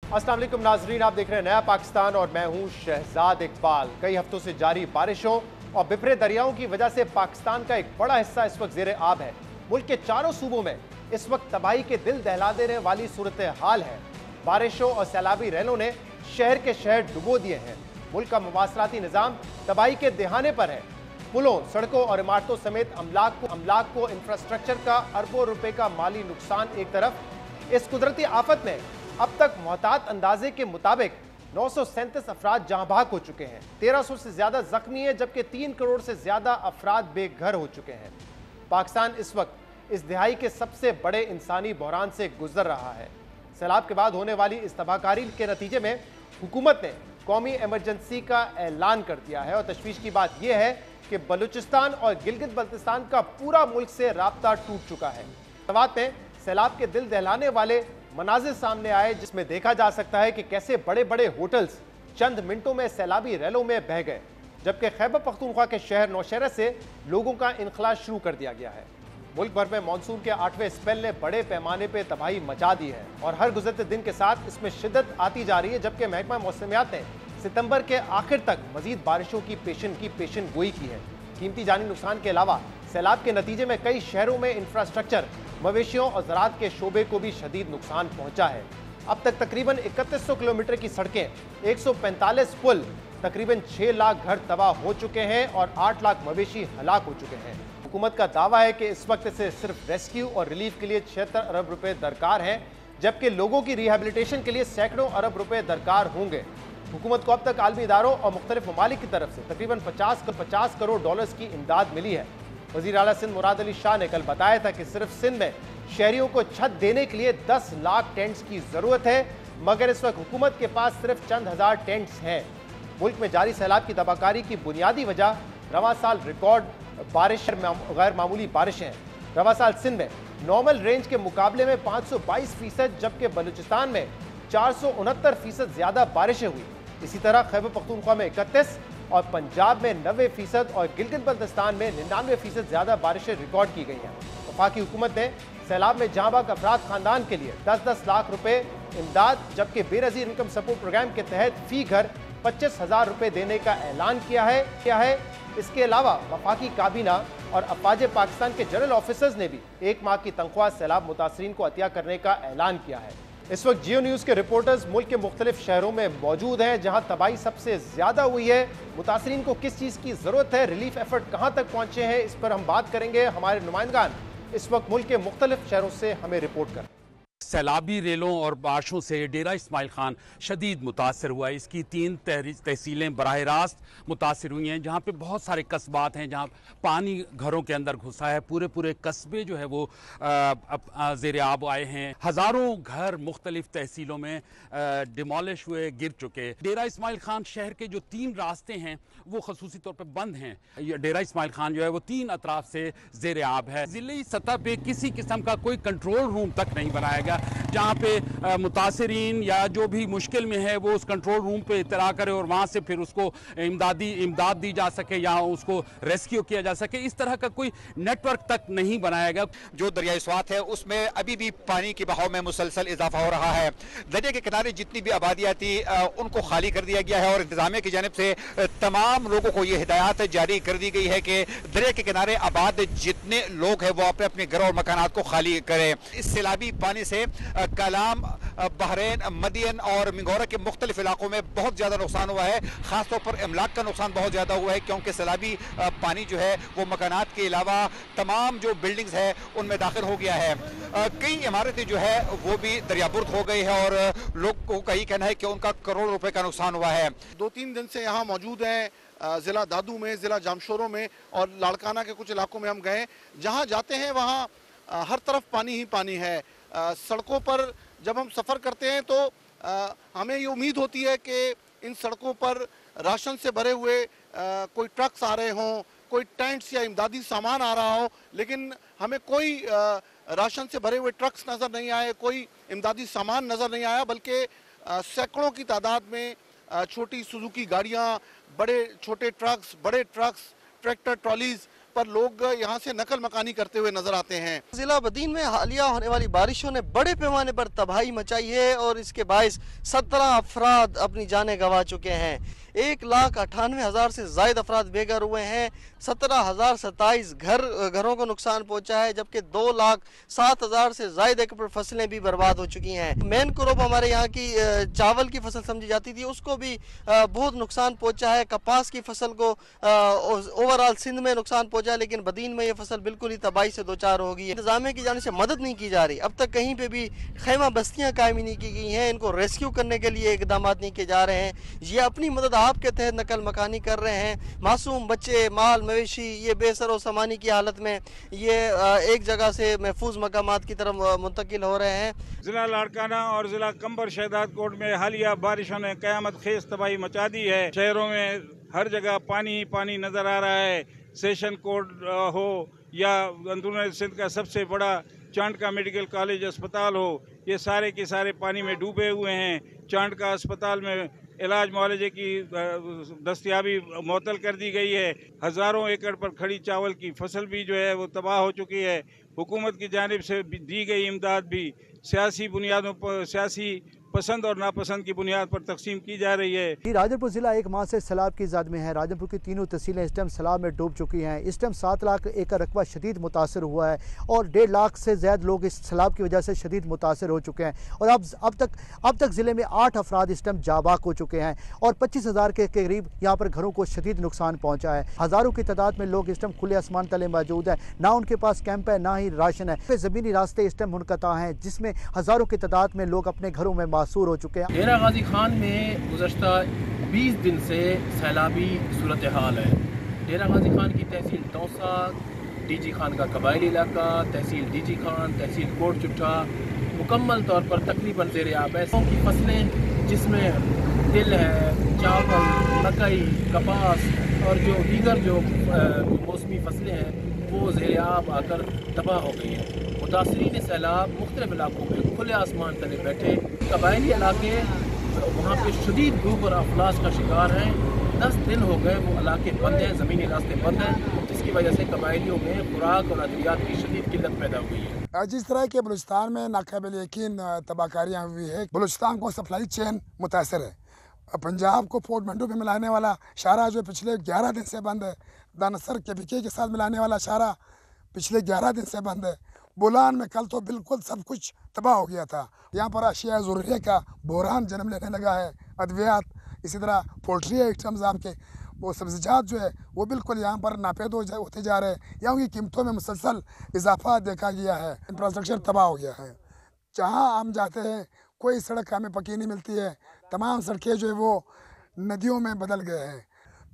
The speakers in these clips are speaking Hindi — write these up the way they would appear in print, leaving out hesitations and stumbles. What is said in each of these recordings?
अस्सलाम वालेकुम नाजरीन, आप देख रहे हैं नया पाकिस्तान और मैं हूं शहजाद इकबाल। कई हफ्तों से जारी बारिशों और बिफरे दरियाओं की वजह से पाकिस्तान का एक बड़ा हिस्सा इस वक्त जेर आब है। मुल्क के चारों सूबों में इस वक्त तबाही के दिल दहला देने वाली सूरत हाल है। बारिशों और सैलाबी रैलों ने शहर के शहर डुबो दिए हैं। मुल्क का मवासलाती निज़ाम तबाही के दहाने पर है। पुलों, सड़कों और इमारतों समेत अमलाक को इंफ्रास्ट्रक्चर का अरबों रुपए का माली नुकसान एक तरफ। इस कुदरती आफत में अब तक मोहतात अंदाजे के मुताबिक 937 अफराद जहां भाग हो चुके हैं, 1300 से ज्यादा जख्मी हैं, जबकि 3 करोड़ से ज्यादा अफराद बेघर हो चुके हैं। पाकिस्तान इस वक्त इस दिहाई के सबसे बड़े इंसानी बहरान से गुजर रहा है। सैलाब के बाद होने वाली इस तबाहकारी के नतीजे में हुकूमत ने कौमी इमरजेंसी का ऐलान कर दिया है और तशवीश की बात यह है कि बलूचिस्तान और गिलगित बल्तिस्तान का पूरा मुल्क से राब्ता टूट चुका है। तवात में सैलाब के दिल दहलाने वाले मनाजिर सामने आए, जिसमें देखा जा सकता है कि कैसे बड़े बड़े होटल्स चंद मिनटों में सैलाबी रैलों में बह गए, जबकि खैबर पख्तूनख्वा के शहर नौशहरा से लोगों का इनखला शुरू कर दिया गया है। मुल्क भर में मानसून के 8वें स्पेल ने बड़े पैमाने पर तबाही मचा दी है और हर गुजरते दिन के साथ इसमें शिद्दत आती जा रही है, जबकि महकमा मौसमियात ने सितंबर के आखिर तक मजीद बारिशों की पेशन गोई की है। कीमती जानी नुकसान के अलावा सैलाब के नतीजे में कई शहरों में इंफ्रास्ट्रक्चर, मवेशियों और ज़राअत के शोबे को भी शदीद नुकसान पहुंचा है। अब तक तकरीबन 3100 किलोमीटर की सड़कें, 145 पुल, तकरीबन 6 लाख घर तबाह हो चुके हैं और 8 लाख मवेशी हलाक हो चुके हैं। हुकूमत का दावा है कि इस वक्त से सिर्फ रेस्क्यू और रिलीफ के लिए 76 अरब रुपए दरकार हैं, जबकि लोगों की रिहेबिलिटेशन के लिए सैकड़ों अरब रुपए दरकार होंगे। हुकूमत को अब तक आलमी इदारों और मुख्तलिफ ममालिक की तरफ से तकरीबन 50 करोड़ डॉलर्स की इमदाद मिली है। वज़ीर आला सिंध मुराद अली शाह ने कल बताया था कि सिर्फ सिंध में शहरियों को छत देने के लिए 10 लाख टेंट्स की जरूरत है, मगर इस वक्त हुकूमत के पास सिर्फ चंद हजार टेंट्स हैं। मुल्क में जारी सैलाब की तबाहकारी की बुनियादी वजह रवा साल रिकॉर्ड बारिश, गैर मामूली बारिशें। रवा साल सिंध में नॉर्मल रेंज के मुकाबले में 522%, जबकि बलूचिस्तान में 469% ज्यादा बारिशें हुई। इसी तरह खैबर पख्तूनख्वा में 31% और पंजाब में 90% और गिलगित बल्तिस्तान में 99% ज्यादा बारिशें रिकॉर्ड की गई हैं। वफाकी हुकूमत ने सैलाब में जहां बाग अफराद खानदान के लिए 10-10 लाख रुपए इमदाद, जबकि बेनज़ीर इनकम सपोर्ट प्रोग्राम के तहत फी घर 25,000 रुपए देने का ऐलान किया है। इसके अलावा वफाकी काबीना और अफवाज पाकिस्तान के जनरल ऑफिसर्स ने भी 1 माह की तनख्वाह सैलाब मुतासरीन को अतिया करने का ऐलान किया है। इस वक्त जियो न्यूज़ के रिपोर्टर्स मुल्क के मुख्तलिफ शहरों में मौजूद हैं, जहां तबाही सबसे ज्यादा हुई है। मुतासरीन को किस चीज़ की ज़रूरत है, रिलीफ एफर्ट कहां तक पहुंचे हैं, इस पर हम बात करेंगे। हमारे नुमाइंदगान इस वक्त मुल्क के मुख्तलिफ शहरों से हमें रिपोर्ट कर। सैलाबी रेलों और बारिशों से डेरा इस्माइल खान शदीद मुतासर हुआ है। इसकी 3 तहसीलें बराह रास्त मुतासर हुई हैं, जहाँ पे बहुत सारे कस्बात हैं जहाँ पानी घरों के अंदर घुसा है। पूरे कस्बे जो है वो ज़ेर आब आए हैं। हज़ारों घर मुख्तलिफ तहसीलों में डिमोलिश हुए, गिर चुके। डेरा इस्माइल खान शहर के जो 3 रास्ते हैं वो खसूसी तौर पर बंद हैं। डेरा इस्माइल खान जो है वो 3 अतराफ से ज़ेर आब है। ज़िले सतह पर किसी किस्म का कोई कंट्रोल रूम तक नहीं बनाया गया, जहाँ पे मुतासरीन या जो भी मुश्किल में है वो उस कंट्रोल रूम पे इतला करे और वहाँ से फिर उसको इमदाद दी जा सके या उसको रेस्क्यू किया जा सके। इस तरह का कोई नेटवर्क तक नहीं बनाया गया। जो दरियाई स्वात है उसमें अभी भी पानी के बहाव में मुसलसल इजाफा हो रहा है। दरिया के किनारे जितनी भी आबादियाँ थी उनको खाली कर दिया गया है और इंतजामिया की जानिब से तमाम लोगों को ये हिदायत जारी कर दी गई है कि दरिया के किनारे आबाद जितने लोग हैं वो अपने अपने घर और मकानात को खाली करें। इस सैलाबी पानी से कलाम, बहरैन, मदियन और मिंगोरा के मुख्तलिफ इलाकों में बहुत ज़्यादा नुकसान हुआ है। ख़ासतौर पर इमलाक का नुकसान बहुत ज़्यादा हुआ है, क्योंकि सैलाबी पानी जो है वो मकानात के अलावा तमाम जो बिल्डिंग्स है उनमें दाखिल हो गया है। कई इमारतें जो है वो भी दरियाबुर्द हो गई है और लोगों का ही कहना है कि उनका करोड़ रुपए का नुकसान हुआ है। 2-3 दिन से यहाँ मौजूद हैं। ज़िला दादू में, ज़िला जामशोरों में और लाड़काना के कुछ इलाकों में हम गए। जहाँ जाते हैं वहाँ हर तरफ पानी ही पानी है। सड़कों पर जब हम सफ़र करते हैं तो हमें ये उम्मीद होती है कि इन सड़कों पर राशन से भरे हुए कोई ट्रक्स आ रहे हों, कोई टेंट्स या इमदादी सामान आ रहा हो, लेकिन हमें कोई राशन से भरे हुए ट्रक्स नज़र नहीं आए, कोई इमदादी सामान नज़र नहीं आया, बल्कि सैकड़ों की तादाद में छोटी सुजुकी गाड़ियाँ, बड़े छोटे ट्रक्स, बड़े ट्रक्स, ट्रैक्टर ट्रॉलीज़ पर लोग यहाँ से नकल मकानी करते हुए नजर आते हैं। जिला बदीन में हालिया होने वाली बारिशों ने बड़े पैमाने पर तबाही मचाई है और इसके बायस 17 अफराद अपनी जानें गंवा चुके हैं। 1,98,000 से ज्यादा अफराद बेघर हुए हैं। 17,027 घरों को नुकसान पहुंचा है, जबकि 2,07,000 से ज्यादा एकड़ फसलें भी बर्बाद हो चुकी हैं। मेन क्रॉप हमारे यहाँ की चावल की फसल समझी जाती थी, उसको भी बहुत नुकसान पहुंचा है। कपास की फसल को ओवरऑल सिंध में नुकसान पहुंचा है, लेकिन बदीन में ये फसल बिल्कुल ही तबाही से दो चार हो गई है। इंतजामिया की जाने से मदद नहीं की जा रही। अब तक कहीं पे भी खैमा बस्तियां कायम नहीं की गई हैं। इनको रेस्क्यू करने के लिए इकदाम नहीं किए जा रहे हैं। ये अपनी मदद आपके तहत नकल मकानी कर रहे हैं। मासूम बच्चे, माल मवेशी ये बेसर और सामानी की हालत में ये एक जगह से महफूज मकामात की तरफ मुंतकिल हो रहे हैं। जिला लाड़काना और जिला कंबर शहदाद कोट में हालिया बारिशों ने कयामत खेज तबाही मचा दी है। शहरों में हर जगह पानी ही पानी नजर आ रहा है। सेशन कोर्ट हो या अंदरून सिंध का सबसे बड़ा चांद का मेडिकल कॉलेज अस्पताल हो, ये सारे के सारे पानी में डूबे हुए हैं। चांद का अस्पताल में इलाज मुआलजे की दस्तयाबी मुअत्तल कर दी गई है। हज़ारों एकड़ पर खड़ी चावल की फसल भी जो है वो तबाह हो चुकी है। हुकूमत की जानिब से दी गई इमदाद भी सियासी बुनियादों पर, सियासी पसंद और नापसंद की बुनियाद पर तकसीम की जा रही है। राजनपुर जिला एक माह से सैलाब की जद में है। राजनपुर की तीनों तहसीलें इस टाइम सैलाब में डूब चुकी हैं। इस टाइम 7 लाख एकड़ रकबा शदीद मुतासर हुआ है और 1.5 लाख से ज़्यादा लोग इस सैलाब की वजह से शदीद मुतासर हो चुके हैं। और अब तक ज़िले में 8 अफराद इस टाइम जाबाक हो चुके हैं और 25,000 के करीब यहाँ पर घरों को शदीद नुकसान पहुँचा है। हज़ारों की तादाद में लोग इस टाइम खुले आसमान तले मौजूद हैं। ना उनके पास कैंप है, ना ही राशन है। ज़मीनी रास्ते इस टाइम मुनक़ता हैं, जिसमें हज़ारों की तादाद में लोग अपने घरों में मासूर हो चुके हैं। डेरा गाजी खान में गुज़श्ता 20 दिन से सैलाबी सूरत हाल है। डेरा गाजी खान की तहसील तौसा, डीजी खान का कबायली इलाका, तहसील डीजी खान, तहसील कोट चुट्ठा मुकम्मल तौर पर तकरीबन ज़ेर आब है। की फसलें जिसमें तिल है, चावल, मकई, कपास और जो दीगर जो मौसमी फसलें हैं वो ज़ेर आब आकर तबाह हो गई हैं। मुतासरीन सैलाब मुख्तलिफ इलाकों में खुले आसमान तले बैठे कबायली इलाके वहाँ पे शदीद धूप और अफलास का शिकार हैं। 10 दिन हो गए वो इलाके बंद हैं, ज़मीनी रास्ते बंद हैं, जिसकी वजह से कबायलियों में खुराक और अद्वियात की शदीद किल्लत पैदा हुई है। जिस तरह के बलूचिस्तान में नाकाबिल यकीन तबाहकारियाँ हुई है, बलूचिस्तान को सप्लाई चेन मुतासर है। पंजाब को पोर्ट मंडू में मिलाने वाला शाहरा जो पिछले 11 दिन से बंद है। दानसर के साथ मिलाने वाला शाहरा पिछले 11 दिन से बंद है। बोलान में कल तो बिल्कुल सब कुछ तबाह हो गया था। यहाँ पर अशिया ज़रूरिया का बहरान जन्म लेने लगा है। अद्वियात, इसी तरह पोल्ट्री आइटम्स आपके वो सब्ज़िजात जो है वो बिल्कुल यहाँ पर नापेद होते जा रहे हैं। यहाँ की कीमतों में मुसलसल इजाफा देखा गया है। इंफ्रास्ट्रक्चर तबाह हो गया है। जहाँ हम जाते हैं कोई सड़क हमें पक्की नहीं मिलती है। तमाम सड़कें जो है वो नदियों में बदल गए हैं।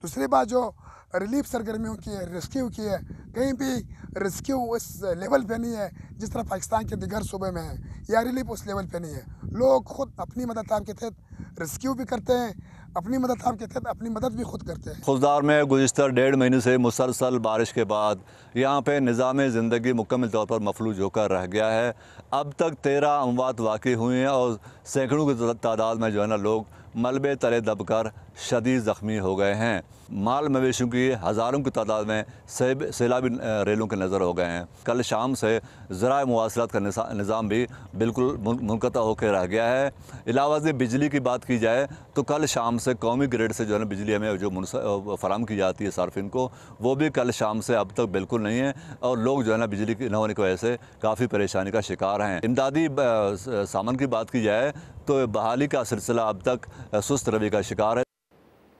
दूसरी बात जो रिलीफ सरगर्मियों की है, रेस्क्यू की है, कहीं भी रेस्क्यू उस लेवल पे नहीं है जिस तरह पाकिस्तान के दिगर सूबे में है, या रिलीफ उस लेवल पे नहीं है। लोग खुद अपनी मदद के तहत रेस्क्यू भी करते हैं, अपनी मदद के तहत अपनी मदद भी खुद करते हैं। खुशदार में गुज़िश्ता 1.5 महीने से मुसलसल बारिश के बाद यहाँ पे निज़ाम ज़िंदगी मुकम्मल तौर पर मफलूज होकर रह गया है। अब तक 13 अमवात वाक़ई हुए हैं और सैकड़ों की तादाद में जो है ना लोग मलबे तले दबकर शदीद ज़ख्मी हो गए हैं। माल मवेशियों की हज़ारों की तादाद में सैलाबी रेलों के नज़र हो गए हैं। कल शाम से ज़राए मुवासलात का निज़ाम भी बिल्कुल मुनक़ता होकर रह गया है। इलावा से बिजली की बात की जाए तो कल शाम से कौमी ग्रिड से जो है ना बिजली हमें जो फराम की जाती है सार्फिन को, वो भी कल शाम से अब तक बिल्कुल नहीं है और लोग जो है ना बिजली की न होने की वजह से काफ़ी परेशानी का शिकार हैं। इमदादी सामान की बात की जाए तो बहाली का सिलसिला अब तक सुस्त रवि का शिकार है।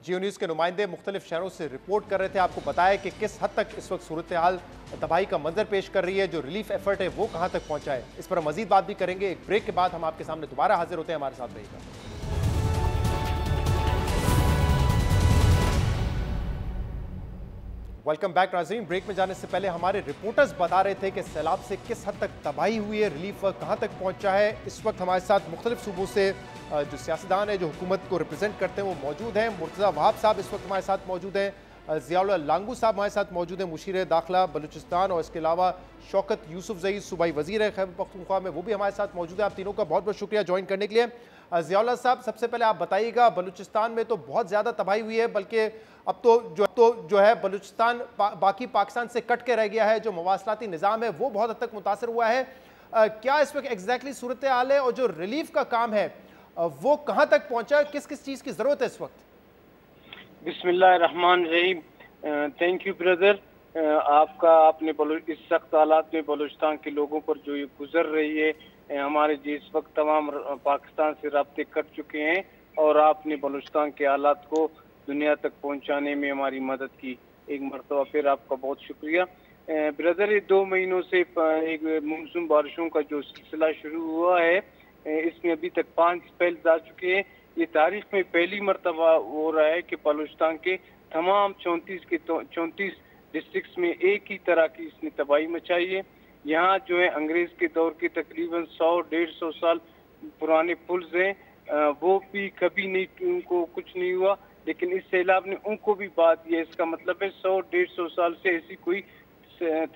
जियो न्यूज़ के नुमाइंदे मुख्तलिफ शहरों से रिपोर्ट कर रहे थे, आपको बताया कि किस हद तक इस वक्त सूरत हाल तबाही का मंजर पेश कर रही है। जो रिलीफ एफर्ट है वो कहां तक पहुंचा है, इस पर मजीद बात भी करेंगे। एक ब्रेक के बाद हम आपके सामने दोबारा हाजिर होते हैं, हमारे साथ रहिएगा। वेलकम बैक नाज़रीन। ब्रेक में जाने से पहले हमारे रिपोर्टर्स बता रहे थे कि सैलाब से किस हद तक तबाही हुई है, रिलीफ वर्क कहाँ तक पहुँचा है। इस वक्त हमारे साथ मुख्तलिफ सूबों से जो सियासतदान है, जो हुकूमत को रिप्रेजेंट करते हैं, वो मौजूद हैं। मुर्तज़ा वहाब साहब इस वक्त हमारे साथ मौजूद हैं। ज़ियाउल्लाह लांगू साहब हमारे साथ मौजूद हैं, मुशीर दाखिला बलूचिस्तान, और इसके अलावा शौकत यूसुफ ज़ई सूबाई वज़ीर है खैबर पख्तूनख्वा में, वो भी हमारे साथ मौजूद है। आप तीनों का बहुत बहुत शुक्रिया ज्वाइन करने के लिए। ज़ियाउल्लाह साहब, सबसे पहले आप बताइएगा, बलूचिस्तान में तो बहुत ज़्यादा तबाही हुई है, बल्कि अब तो जो है बलूचिस्तान बाकी पाकिस्तान से कट के रह गया है। जो मवासलाती निज़ाम है वो बहुत हद तक मुतासर हुआ है। क्या इस वक्त एग्जैक्टली सूरत हाल है, और जो रिलीफ का काम है वो कहाँ तक पहुँचा है, किस किस चीज़ की ज़रूरत है इस वक्त? बिस्मिल्लाहिर्रहमानिर्रहीम। Thank you brother. आपने इस सख्त हालात में बलूचिस्तान के लोगों पर जो ये गुजर रही है, हमारे जिस वक्त तमाम पाकिस्तान से राब्ते कट चुके हैं, और आपने बलूचिस्तान के हालात को दुनिया तक पहुंचाने में हमारी मदद की, एक मरतबा फिर आपका बहुत शुक्रिया ब्रदर। ये 2 महीनों से एक मानसून बारिशों का जो सिलसिला शुरू हुआ है, इसमें अभी तक 5 स्पेल्स आ चुके हैं। ये तारीख में पहली मरतबा हो रहा है कि बलूचिस्तान के तमाम 34 डिस्ट्रिक्ट्स में एक ही तरह की इसने तबाही मचाई है। यहाँ जो है अंग्रेज के दौर के तकरीबन 100-150 साल पुराने पुल्स हैं, वो भी कभी नहीं, उनको कुछ नहीं हुआ, लेकिन इस सैलाब ने उनको भी बात दिया। इसका मतलब है 100-150 साल से ऐसी कोई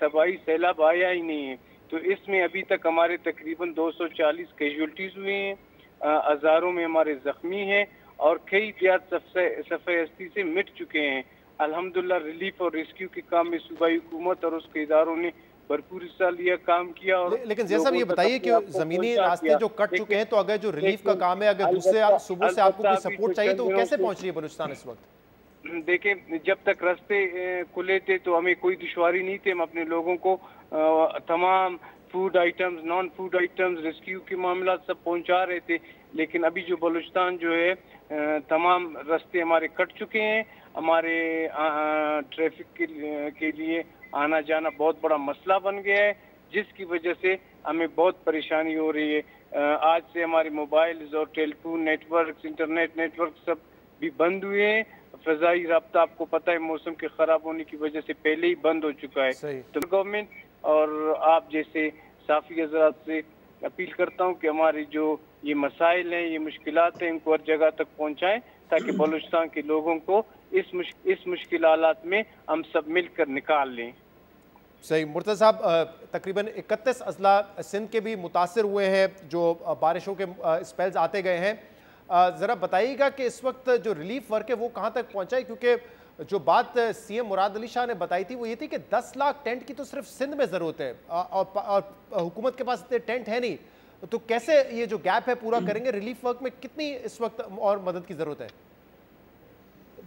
तबाही सैलाब आया ही नहीं है। तो इसमें अभी तक हमारे तकरीबन 240 कैजुअल्टीज हुए हैं, हजारों में हमारे जख्मी हैं, और कई देहात सफ़े हस्ती से मिट चुके हैं। अल्हम्दुलिल्लाह रिलीफ और रेस्क्यू के काम में सूबाई हुकूमत और उसके इदारों ने भरपूर हिस्सा लिया, काम किया। और लेकिन जैसा ये बताइए कि जमीनी रास्ते जो कट चुके हैं, तो अगर जो रिलीफ का काम है, अगर दूसरे सूबों से आपको कोई सपोर्ट चाहिए तो वो कैसे पहुंच रही है बलूचिस्तान इस वक्त? देखें, जब तक रास्ते खुले थे तो हमें कोई दुश्वारी नहीं थी, हम अपने लोगों को तमाम food items, non food items, rescue के मामला सब पहुंचा रहे थे। लेकिन अभी जो बलूचिस्तान जो है, तमाम रास्ते हमारे कट चुके हैं, हमारे ट्रैफिक के लिए आना जाना बहुत बड़ा मसला बन गया है, जिसकी वजह से हमें बहुत परेशानी हो रही है। आज से हमारे मोबाइल्स और टेलीफोन नेटवर्क, इंटरनेट नेटवर्क सब भी बंद हुए हैं। फ़ज़ाई राब्ता आपको पता है मौसम के ख़राब होने की वजह से पहले ही बंद हो चुका है। तो गवर्नमेंट और आप जैसे साफ़ी हज़रात से अपील करता हूँ कि हमारी जो ये मसाइल हैं, ये मुश्किलात हैं, इनको हर जगह तक पहुँचाएँ, ताकि बलूचिस्तान के लोगों को इस मुश्किल हालात में हम सब मिलकर निकाल लें। सही। मुर्तज़ा साहब, तकरीबन 31 अजला सिंध के भी मुतासर हुए हैं जो बारिशों के स्पेल्स आते गए हैं। ज़रा बताइएगा कि इस वक्त जो रिलीफ वर्क है वो कहाँ तक पहुँचा है, क्योंकि जो बात सीएम मुराद अली शाह ने बताई थी वो ये थी कि 10 लाख टेंट की तो सिर्फ सिंध में ज़रूरत है, और हुकूमत के पास इतने टेंट है नहीं, तो कैसे ये जो गैप है पूरा करेंगे? रिलीफ वर्क में कितनी इस वक्त और मदद की ज़रूरत है?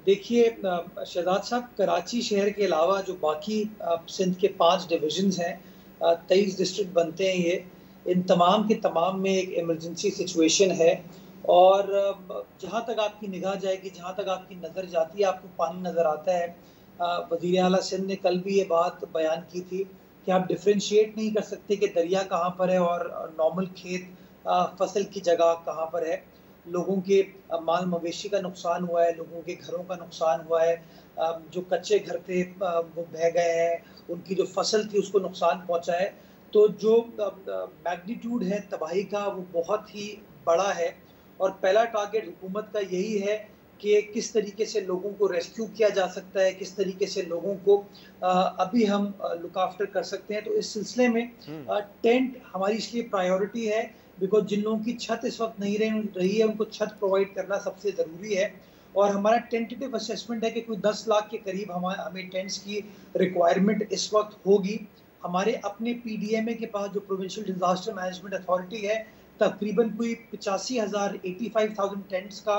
देखिए शहजाद साहब, कराची शहर के अलावा जो बाकी सिंध के 5 डिविजन्स हैं, 23 डिस्ट्रिक्ट बनते हैं, ये इन तमाम के तमाम में एक इमरजेंसी सिचुएशन है। और जहाँ तक आपकी निगाह जाएगी, जहाँ तक आपकी नज़र जाती है, आपको पानी नज़र आता है। वज़ीर आला सिंध ने कल भी ये बात बयान की थी कि आप डिफ्रेंशिएट नहीं कर सकते कि दरिया कहाँ पर है और नॉर्मल खेत फसल की जगह कहाँ पर है। लोगों के माल मवेशी का नुकसान हुआ है, लोगों के घरों का नुकसान हुआ है, जो कच्चे घर थे वो बह गए हैं, उनकी जो फसल थी उसको नुकसान पहुंचा है। तो जो मैग्नीट्यूड है तबाही का वो बहुत ही बड़ा है, और पहला टारगेट हुकूमत का यही है कि किस तरीके से लोगों को रेस्क्यू किया जा सकता है, किस तरीके से लोगों को अभी हम लुक आफ्टर कर सकते हैं। तो इस सिलसिले में टेंट हमारी इसलिए प्रायोरिटी है, बिकॉज जिन लोगों की छत इस वक्त नहीं रही है उनको छत प्रोवाइड करना सबसे ज़रूरी है। और हमारा टेंटेटिव असेसमेंट है कि कोई 10 लाख के करीब हमें टेंट्स की रिक्वायरमेंट इस वक्त होगी। हमारे अपने PDMA के पास जो प्रोविंशियल डिजास्टर मैनेजमेंट अथॉरिटी है, तकरीबन कोई 85,000 टेंट्स का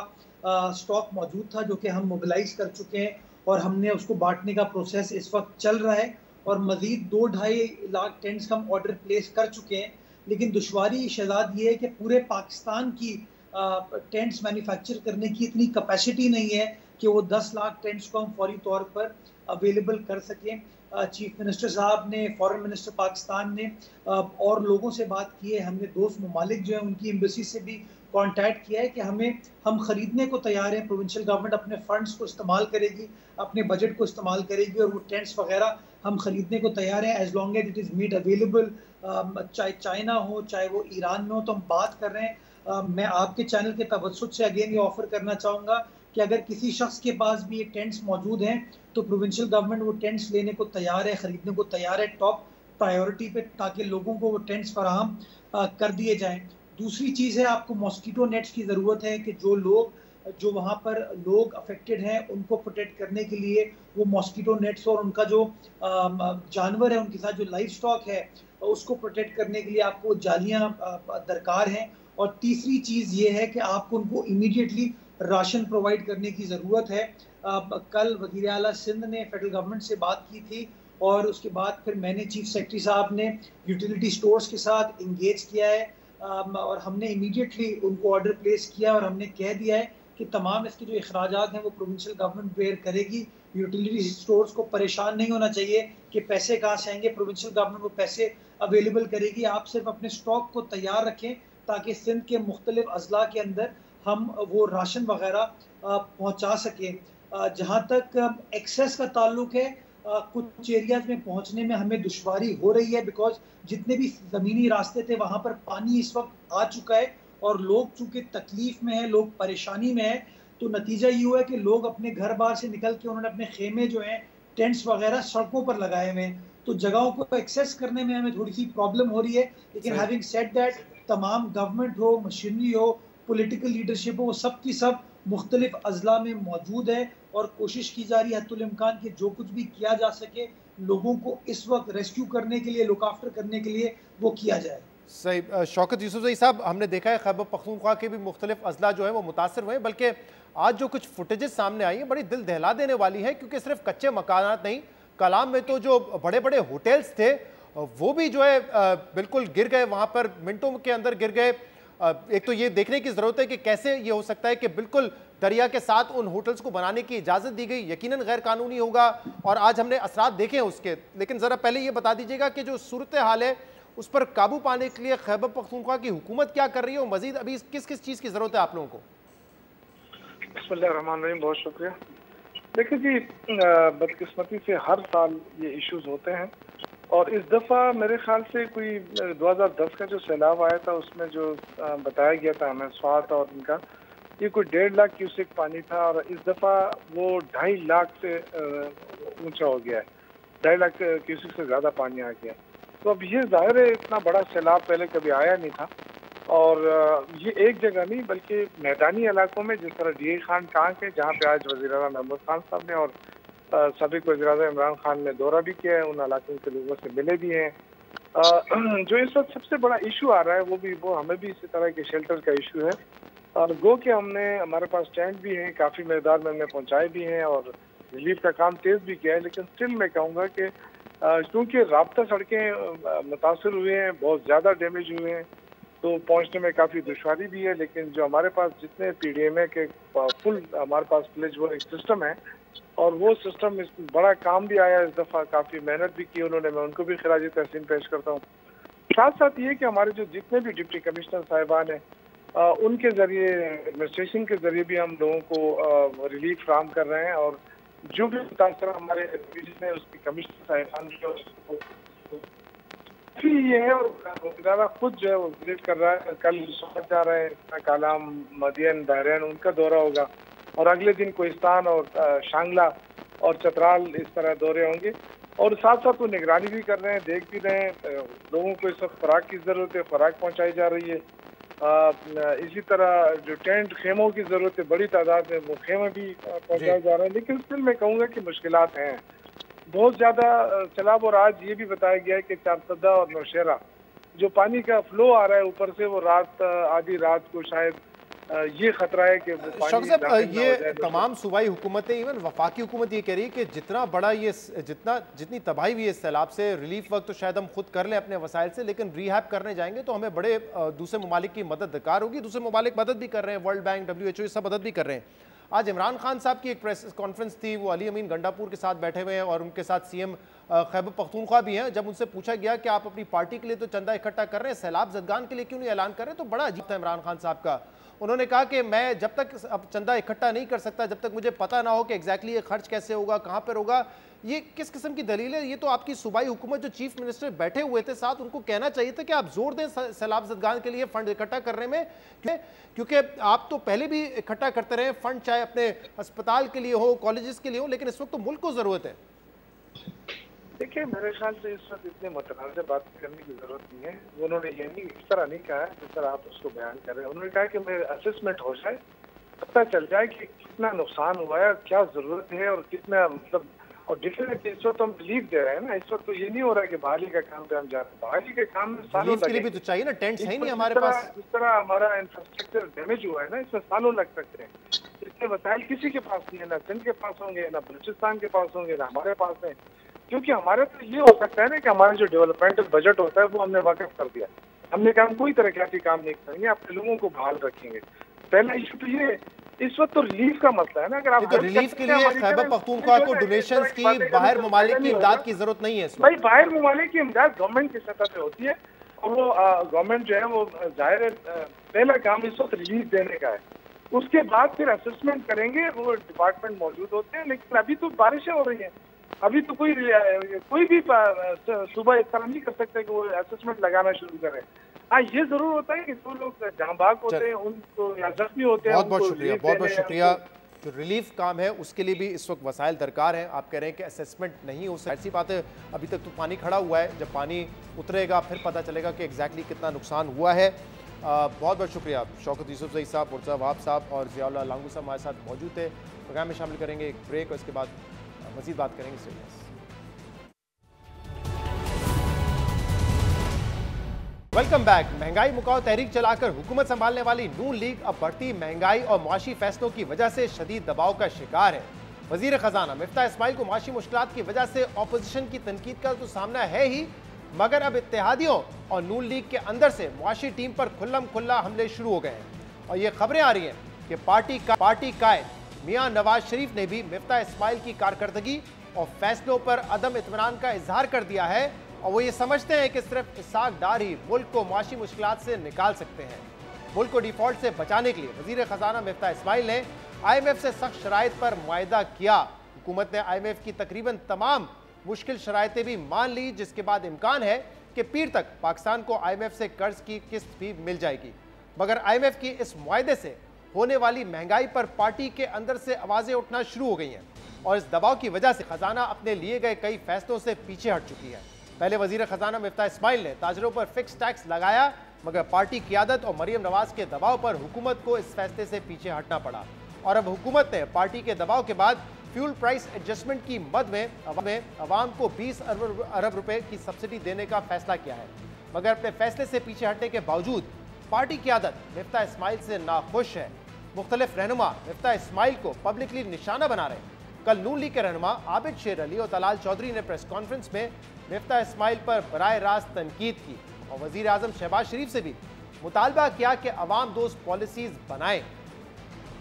स्टॉक मौजूद था, जो कि हम मोबिलाइज कर चुके हैं और हमने उसको बांटने का प्रोसेस इस वक्त चल रहा है। और मज़ीद 2-2.5 लाख टेंट्स का हम ऑर्डर प्लेस कर चुके हैं। लेकिन दुश्वारी शहजाद ये है कि पूरे पाकिस्तान की टेंट्स मैन्युफैक्चर करने की इतनी कैपेसिटी नहीं है कि वो 10 लाख टेंट्स को हम फौरी तौर पर अवेलेबल कर सकें। चीफ मिनिस्टर साहब ने, फॉरेन मिनिस्टर पाकिस्तान ने और लोगों से बात की है। हमने दोस्त ममालिक जो है उनकी एम्बेसी से भी कांटेक्ट किया है कि हम ख़रीदने को तैयार हैं। प्रोविंशियल गवर्नमेंट अपने फंड्स को इस्तेमाल करेगी, अपने बजट को इस्तेमाल करेगी, और वो टेंट्स वगैरह हम ख़रीदने को तैयार हैं as long as it is made available. चाहे चाइना हो, चाहे वो ईरान में हो, तो हम बात कर रहे हैं। मैं आपके चैनल के तवज्जुह से अगेन ये ऑफ़र करना चाहूँगा कि अगर किसी शख्स के पास भी ये टेंट्स मौजूद हैं तो प्रोविंशियल गवर्नमेंट वो टेंट्स लेने को तैयार है, ख़रीदने को तैयार है टॉप प्रायोरिटी पे, ताकि लोगों को वो टेंट्स फराहम कर दिए जाएँ। दूसरी चीज़ है, आपको मॉस्किटो नेट्स की ज़रूरत है कि जो वहाँ पर लोग अफेक्टेड हैं उनको प्रोटेक्ट करने के लिए वो मॉस्किटो नेट्स और उनका जो जानवर है उनके साथ जो लाइव स्टॉक है उसको प्रोटेक्ट करने के लिए आपको जालियाँ दरकार हैं। और तीसरी चीज़ ये है कि आपको उनको इमीडिएटली राशन प्रोवाइड करने की ज़रूरत है। कल वज़ीर आला सिंध ने फेडरल गवर्नमेंट से बात की थी और उसके बाद फिर मैंने चीफ सेक्रेटरी साहब ने यूटिलिटी स्टोर्स के साथ इंगेज किया है और हमने इमीडिएटली उनको ऑर्डर प्लेस किया और हमने कह दिया है कि तमाम इसके जो अखराजात हैं वो प्रोविंशियल गवर्नमेंट बेयर करेगी। यूटिलिटी स्टोर्स को परेशान नहीं होना चाहिए कि पैसे कहाँ से आएंगे, प्रोविंशियल गवर्नमेंट वो पैसे अवेलेबल करेगी। आप सिर्फ अपने स्टॉक को तैयार रखें ताकि सिंध के मुख्तलिफ अजला के अंदर हम वो राशन वगैरह पहुँचा सकें। जहाँ तक एक्सेस का ताल्लुक है, कुछ एरियाज में पहुँचने में हमें दुश्वारी हो रही है बिकॉज जितने भी ज़मीनी रास्ते थे वहाँ पर पानी इस वक्त आ चुका है और लोग चूँकि तकलीफ में हैं, लोग परेशानी में हैं, तो नतीजा ये हुआ है कि लोग अपने घर बाहर से निकल के उन्होंने अपने खेमे जो हैं, टेंट्स वगैरह सड़कों पर लगाए हुए हैं, तो जगहों को एक्सेस करने में हमें थोड़ी सी प्रॉब्लम हो रही है। लेकिन हैविंग सेड दैट, तमाम गवर्नमेंट हो, मशीनरी हो, पॉलिटिकल लीडरशिप हो, वो सब की सब मुख्तलिफ अजला में मौजूद है और कोशिश की जा रही है हत्तुल इम्कान कि जो कुछ भी किया जा सके लोगों को इस वक्त रेस्क्यू करने के लिए, लुक आफ्टर करने के लिए वो किया जाए। सही। शौकत यूसुफजई साहब, हमने देखा है खैबर पख्तूनख्वा के भी मुख्तलिफ अजला जो है वो मुतासर हुए, बल्कि आज जो कुछ फुटेजेस सामने आई हैं बड़ी दिल दहला देने वाली है, क्योंकि सिर्फ कच्चे मकानात नहीं, कलाम में तो जो बड़े बड़े होटल्स थे वो भी जो है बिल्कुल गिर गए, वहाँ पर मिनटों के अंदर गिर गए। एक तो ये देखने की ज़रूरत है कि कैसे ये हो सकता है कि बिल्कुल दरिया के साथ उन होटल्स को बनाने की इजाज़त दी गई, यकीनन गैर कानूनी होगा और आज हमने असरात देखे हैं उसके। लेकिन ज़रा पहले ये बता दीजिएगा कि जो सूरत हाल है उस पर काबू पाने के लिए खैबर पख्तूनख्वा की हुकूमत क्या कर रही है और मजीद अभी किस किस चीज़ की ज़रूरत है आप लोगों को? बिस्मिल्लाहिर्रहमानिर्रहीम, बहुत शुक्रिया। देखिए जी, बदकिस्मती से हर साल ये इश्यूज होते हैं और इस दफ़ा मेरे ख्याल से कोई 2010 का जो सैलाब आया था उसमें जो बताया गया था हमें स्वात और इनका, ये कोई 1.5 लाख क्यूसेक पानी था और इस दफ़ा वो 2.5 लाख से ऊंचा हो गया है, 2.5 लाख क्यूसेक से ज़्यादा पानी आ गया। तो अब ये जाहिर है इतना बड़ा सैलाब पहले कभी आया नहीं था और ये एक जगह नहीं बल्कि मैदानी इलाकों में, जिस तरह DA खान टांग है जहाँ पे आज वज़ीर आला महमूद खान साहब ने और साबिक़ वज़ीर आज़म इमरान खान ने दौरा भी किया है, उन इलाकों के लोगों से मिले भी हैं। जो इस वक्त सबसे बड़ा इशू आ रहा है वो हमें भी इसी तरह के शेल्टर का इशू है और गो के हमारे पास टेंट भी हैं, काफ़ी मकदार में हमने पहुँचाए भी हैं और रिलीफ का काम तेज़ भी किया है। लेकिन स्टिल मैं कहूँगा कि क्योंकि राब्ता सड़कें मुतासर हुए हैं, बहुत ज़्यादा डैमेज हुए हैं, तो पहुंचने में काफ़ी दुश्वारी भी है। लेकिन जो हमारे पास जितने PDMA के फुल हमारे पास प्लेज वो एक सिस्टम है और वो सिस्टम इस बड़ा काम भी आया इस दफ़ा, काफ़ी मेहनत भी की उन्होंने, मैं उनको भी खिराज तहसीन पेश करता हूँ। साथ साथ ये कि हमारे जो जितने भी डिप्टी कमिश्नर साहिबान हैं उनके ज़रिए, एडमिनिस्ट्रेशन के ज़रिए भी हम लोगों को रिलीफ फराहम कर रहे हैं और जो भी मुतासर हमारे डिवीजन है उसके कमिश्नर साहिबान ये है और खुद जो है वो विजिट कर रहा है। कल सोच जा रहे हैं, कालाम, मदियन, बहरैन उनका दौरा होगा और अगले दिन कोहिस्तान और शांगला और चतराल इस तरह दौरे होंगे और साथ साथ वो निगरानी भी कर रहे हैं, देख भी रहे हैं। लोगों को इस वक्त खुराक की ज़रूरत है, खुराक पहुँचाई जा रही है। इसी तरह जो टेंट खेमों की ज़रूरत है, बड़ी तादाद में वो खेमे भी पहुँचाए जा रहे हैं। लेकिन स्टिल मैं कहूँगा कि मुश्किलात हैं बहुत ज़्यादा सैलाब। और आज ये भी बताया गया है कि चारसदा और नौशहरा जो पानी का फ्लो आ रहा है ऊपर से, वो आधी रात को शायद ये खतरा है कि वो पानी ये तमाम सूबाई हुकूमतें, इवन वफाकी हुकूमत ये कह रही है कि जितना बड़ा ये जितनी तबाही हुई है इस सैलाब से, रिलीफ वर्क तो शायद हम खुद कर लें अपने वसाइल से, लेकिन रिहैब करने जाएंगे तो हमें बड़े दूसरे ममालिक की मदद दरकार होगी। दूसरे ममालिक मदद भी कर रहे हैं, वर्ल्ड बैंक, WHO ये सब मदद भी कर रहे हैं। आज इमरान खान साहब की एक प्रेस कॉन्फ्रेंस थी, वो अली अमीन गंडापुर के साथ बैठे हुए हैं और उनके साथ CM खैबर पख्तूनख्वा भी हैं। जब उनसे पूछा गया कि आप अपनी पार्टी के लिए तो चंदा इकट्ठा कर रहे हैं, सैलाब ज़दगान के लिए क्यों नहीं ऐलान कर रहे, तो बड़ा अजीब था इमरान खान साहब का। उन्होंने कहा कि मैं जब तक अब चंदा इकट्ठा नहीं कर सकता जब तक मुझे पता ना हो कि एग्जैक्टली ये खर्च कैसे होगा, कहाँ पर होगा। ये किस किस्म की दलील है? ये तो आपकी सूबाई हुकूमत जो चीफ मिनिस्टर बैठे हुए थे साथ, उनको कहना चाहिए था कि आप जोर दें सैलाब ज़दगान के लिए फंड इकट्ठा करने में, क्योंकि आप तो पहले भी इकट्ठा करते रहे फंड, चाहे अपने अस्पताल के लिए हो, कॉलेजेस के लिए हो, लेकिन इस वक्त तो मुल्क को ज़रूरत है। देखिए, मेरे ख्याल से इस वक्त इतने मुतनाज़ बात करने की जरूरत नहीं है। उन्होंने ये नहीं, इस तरह नहीं कहा जिस तरह आप उसको बयान कर रहे हैं। उन्होंने कहा कि मेरे असेसमेंट हो जाए, पता चल जाए कि कितना नुकसान हुआ है, क्या जरूरत है और कितना, मतलब, और डेफिनेटली इस वक्त हम रिलीफ दे रहे हैं ना। इस वक्त तो ये नहीं हो रहा है कि बहाली का काम पे हम जा रहे हैं। बहाली के काम में सालों के लिए भी तो चाहिए ना, टेंट्स है ही नहीं हमारे पास। जिस तरह हमारा इंफ्रास्ट्रक्चर डैमेज हुआ है ना, इसमें सालों लग सकते हैं। इसके वसाइल किसी के पास नहीं है, ना सिंध के पास होंगे, ना बलूचिस्तान के पास होंगे, ना हमारे पास है। क्योंकि हमारे तो ये हो सकता है ना कि हमारा जो डेवलपमेंटल बजट होता है वो हमने वाकफ कर दिया। हमने कहा हम कोई तरक्याती काम नहीं करेंगे, अपने लोगों को बहाल रखेंगे। पहला इशू तो ये, इस वक्त तो रिलीफ का मसला है ना। अगर आप तो रिलीफ के लिए खैबर पख्तूनख्वा को डोनेशंस की, बाहर ममालिक की इमदाद की जरूरत नहीं है। भाई, बाहर ममालिक की इमदाद गवर्नमेंट की सतह पे होती है और वो गवर्नमेंट जो है वो जाहिर है पहला काम इस वक्त रिलीफ देने का है। उसके बाद फिर असेसमेंट करेंगे, वो डिपार्टमेंट मौजूद होते हैं। लेकिन अभी तो बारिशें हो रही हैं, अभी तो कोई भी सुबह इस तरह नहीं कर सकते कि वो असेसमेंट लगाना शुरू करें। हाँ, ये जरूर होता है कि जो लोग जहाँ भाग होते हैं उनको या जख्मी होते हैं। बहुत बहुत शुक्रिया, बहुत बहुत शुक्रिया। जो रिलीफ काम है उसके लिए भी इस वक्त वसाइल दरकार हैं। आप कह रहे हैं कि असेसमेंट नहीं हो सकती, ऐसी बात है। अभी तक तो पानी खड़ा हुआ है, जब पानी उतरेगा फिर पता चलेगा कि एग्जैक्टली कितना नुकसान हुआ है। बहुत बहुत शुक्रिया। शौकत यूसुफजई साहब, मुर्तज़ा वहाब साहब और ज़ियाउल्लाह लांगू साहब हमारे साथ मौजूद थे। प्रोग्राम में शामिल करेंगे एक ब्रेक और इसके बाद मज़ीद बात करेंगे। Welcome back. महंगाई मुकाओ तहरीक चलाकर हुकूमत संभालने वाली नून लीग अब बढ़ती महंगाई और मुआशी फैसलों की वजह से शदीद दबाव का शिकार है। वजीर खजाना मिफ्ता इस्माइल को मुआशी मुश्किलात की वजह से ऑपोजिशन की तनकीद का तो सामना है ही, मगर अब इत्तेहादियों और नून लीग के अंदर से मुआशी टीम पर खुल्लम खुल्ला हमले शुरू हो गए हैं। और ये खबरें आ रही हैं कि पार्टी कायद मियां नवाज शरीफ ने भी मिफ्ता इस्माइल की कारकर्दगी और फैसलों पर अदम इत्मीनान का इजहार कर दिया है और वो ये समझते हैं कि सिर्फ इसाक डार ही मुल्क को मुआशी मुश्किलात से निकाल सकते हैं। मुल्क को डिफॉल्ट से बचाने के लिए वजीर खजाना मिफ्ता इस्माइल ने IMF से सख्त शराइत पर मुआहिदा किया। हुकूमत ने IMF की तकरीबन तमाम मुश्किल शराइतें भी मान ली, जिसके बाद इम्कान है कि पीर तक पाकिस्तान को IMF से कर्ज की किस्त भी मिल जाएगी। मगर IMF की इस मुआहिदे से होने वाली महंगाई पर पार्टी के अंदर से आवाज़ें उठना शुरू हो गई हैं और इस दबाव की वजह से खजाना अपने लिए गए कई फैसलों से पीछे हट चुकी है। पहले वजीर खजाना मिफ्ता इस्माइल ने ताजरों पर फिक्स टैक्स लगाया, मगर पार्टी क़ियादत और मरियम नवाज के दबाव पर हुकूमत को इस फैसले से पीछे हटना पड़ा और अब हुकूमत ने पार्टी के दबाव के बाद फ्यूल प्राइस एडजस्टमेंट की मद में अवाम को 20 अरब रुपए की सब्सिडी देने का फैसला किया है। मगर अपने फैसले से पीछे हटने के बावजूद पार्टी क़ियादत मिफ्ता इस्माइल से नाखुश है। मुख्तलिफ रहनुमा मिफ्ता इस्माइल को पब्लिकली निशाना बना रहे हैं। कल नून लीग के रहनुमा आबिद शेर अली और तलाल चौधरी ने प्रेस कॉन्फ्रेंस में मिफ्ता इस्माइल पर बराह रास्त तनकीद की और वजीर आजम शहबाज शरीफ से भी मुतालबा किया कि अवाम दोस्त पॉलिसीज बनाएं।